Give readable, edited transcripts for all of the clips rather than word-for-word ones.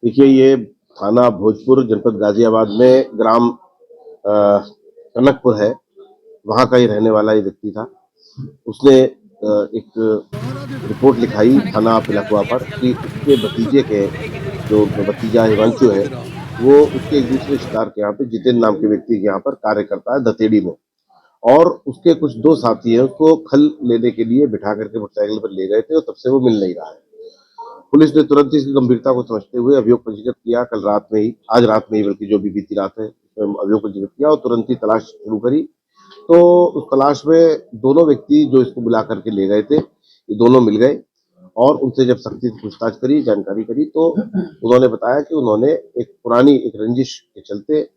देखिए, ये थाना भोजपुर जनपद गाजियाबाद में ग्राम कनकपुर है, वहाँ का ही रहने वाला ये व्यक्ति था। उसने एक रिपोर्ट लिखाई थाना पिलखुआ पर कि उसके भतीजे के जो भतीजा हिमांशु है, वो उसके एक दूसरे रिश्तेदार के यहाँ पे जितेंद्र नाम के व्यक्ति के यहाँ पर कार्य करता है दतेड़ी में। और उसके कुछ 2 साथी हैं, उसको खल लेने के लिए बिठा करके मोटरसाइकिल पर ले गए थे और तब से वो मिल नहीं रहा है। पुलिस ने तुरंत ही इसकी गंभीरता को समझते हुए अभियोग पंजीकृत किया। कल रात में ही, आज रात में ही बल्कि जो भी बीती रात है, उसमें अभियोग पंजीकृत किया और तुरंत ही तलाश शुरू करी। तो उस तलाश में दोनों व्यक्ति जो इसको बुला करके ले गए थे, ये दोनों मिल गए और उनसे जब सख्ती से पूछताछ करी, जानकारी करी, तो उन्होंने बताया कि उन्होंने एक पुरानी एक रंजिश के चलते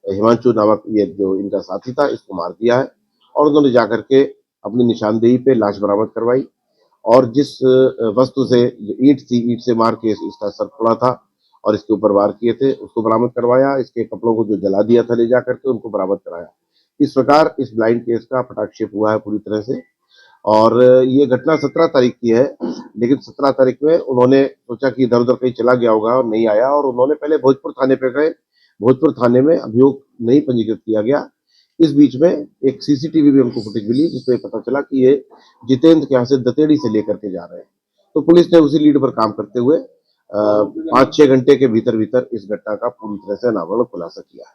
हिमांशु नामक ये जो इनका साथी था, इसको मार दिया है और उन्होंने जाकर के अपनी निशानदेही पे लाश बरामद करवाई और जिस वस्तु से ईंट थी, ईंट से मार के इसका सर फोड़ा था और इसके ऊपर वार किए थे, उसको बरामद करवाया। इसके कपड़ों को जो जला दिया था ले जा करके, उनको बरामद कराया। इस प्रकार इस ब्लाइंड केस का पटाक्षेप हुआ है पूरी तरह से। और ये घटना 17 तारीख की है, लेकिन 17 तारीख में उन्होंने सोचा कि इधर-उधर कहीं चला गया होगा और नहीं आया और उन्होंने पहले भोजपुर थाने पे गए। भोजपुर थाने में अभियोग नहीं पंजीकृत किया गया। इस बीच में एक सीसीटीवी भी हमको फुटेज मिली, जिसमें पता चला कि ये जितेंद्र के यहाँ से दतेड़ी से लेकर के जा रहे हैं। तो पुलिस ने उसी लीड पर काम करते हुए 5-6 घंटे के भीतर-भीतर इस घटना का पूरी तरह से अनावरण और खुलासा किया है।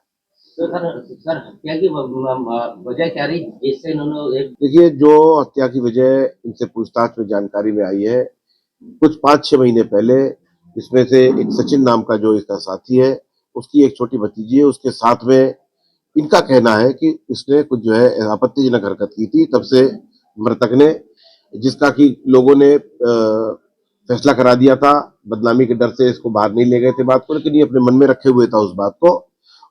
तो सर हत्या की वजह क्या रही जिससे इन्होंने देखिए, जो हत्या की वजह इनसे पूछताछ में जानकारी में आई है, कुछ 5-6 महीने पहले इसमें से एक सचिन नाम का जो इसका साथी है, उसकी एक छोटी भतीजी है, उसके साथ में इनका कहना है कि इसने कुछ जो है आपत्तिजनक हरकत की थी, तब से मृतक ने, जिसका कि लोगों ने फैसला करा दिया था, बदनामी के डर से इसको बाहर नहीं ले गए थे बात को, लेकिन ये अपने मन में रखे हुए था उस बात को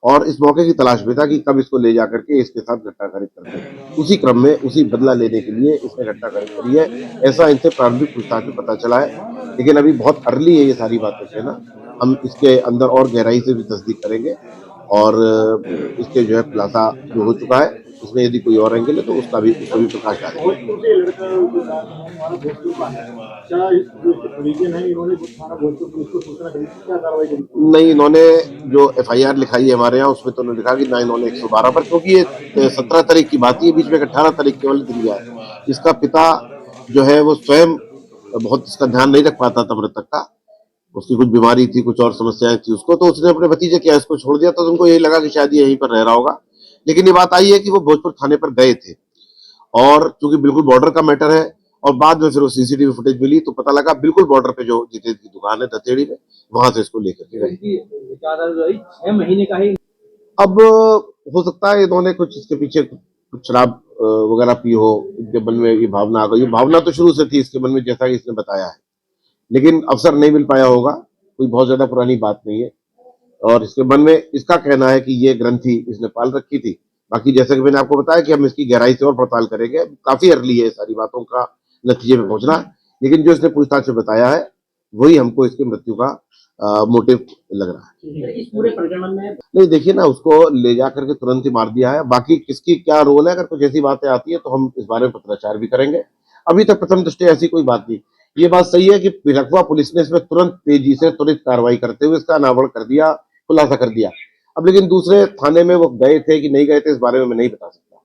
और इस मौके की तलाश में था कि कब इसको ले जाकर के इसके साथ घटना कारित करते हैं। उसी क्रम में उसी बदला लेने के लिए इसने घटना कारित करी है, ऐसा इनसे प्रारंभिक पूछताछ में पता चला है। लेकिन अभी बहुत अर्ली है ये सारी बातें कहना। हम इसके अंदर और गहराई से भी तस्दीक करेंगे और इसके जो है खुलासा जो हो चुका है, इसमें यदि कोई और एंगल है तो उसका भी उस पर भी प्रकाश डालेंगे। भोजपुर से लड़का जो हमारा भोजपुर का है, क्या जो रीजन है, इन्होंने थाना भोजपुर पुलिस को सूचना दी थी, क्या कार्रवाई करी? नहीं, इन्होंने जो एफआईआर लिखाई है हमारे यहाँ, उसमें तो उन्होंने लिखा कि ना इन्होंने 112 पर, क्योंकि ये 17 तारीख की बात ही है, बीच में 18 तारीख केवल दिन गया है। इसका पिता जो है वो स्वयं बहुत इसका ध्यान नहीं रख पाता था मृतक का, उसकी कुछ बीमारी थी, कुछ और समस्याएं थी उसको, तो उसने अपने भतीजे के इसको छोड़ दिया, तो उनको यही लगा कि शायद ये यहीं पर रह रहा होगा। लेकिन ये बात आई है कि वो भोजपुर थाने पर गए थे और चूंकि बिल्कुल बॉर्डर का मैटर है और बाद में फिर वो सीसीटीवी फुटेज मिली तो पता लगा बिल्कुल बॉर्डर पे जो जितेंद्र की दुकान है दतेड़ी में, वहां से इसको लेकर के गए। 6 महीने का ही अब हो सकता है इन्होंने कुछ इसके पीछे कुछ शराब वगैरह पी हो, इनके मन में ये भावना आ गई। भावना तो शुरू से थी इसके मन में, जैसा कि इसने बताया है, लेकिन अवसर नहीं मिल पाया होगा। कोई बहुत ज्यादा पुरानी बात नहीं है और इसके मन में इसका कहना है कि ये ग्रंथि इसने पाल रखी थी। बाकी जैसे कि मैंने आपको बताया कि हम इसकी गहराई से और पड़ताल करेंगे, काफी अर्ली है सारी बातों का नतीजे में पहुंचना, लेकिन जो इसने पूछताछ में बताया है वही हमको इसकी मृत्यु का मोटिव लग रहा है। इस पूरे प्रकरण में नहीं, देखिए ना, उसको ले जा करके तुरंत ही मार दिया है। बाकी किसकी क्या रोल है, अगर कुछ ऐसी बातें आती है तो हम इस बारे में पत्राचार भी करेंगे। अभी तक प्रथम दृष्टया ऐसी कोई बात नहीं। ये बात सही है कि पिलखुआ पुलिस ने इसमें तुरंत तेजी से त्वरित कार्रवाई करते हुए इसका अनावरण कर दिया, खुलासा कर दिया। अब लेकिन दूसरे थाने में वो गए थे कि नहीं गए थे, इस बारे में मैं नहीं बता सकता।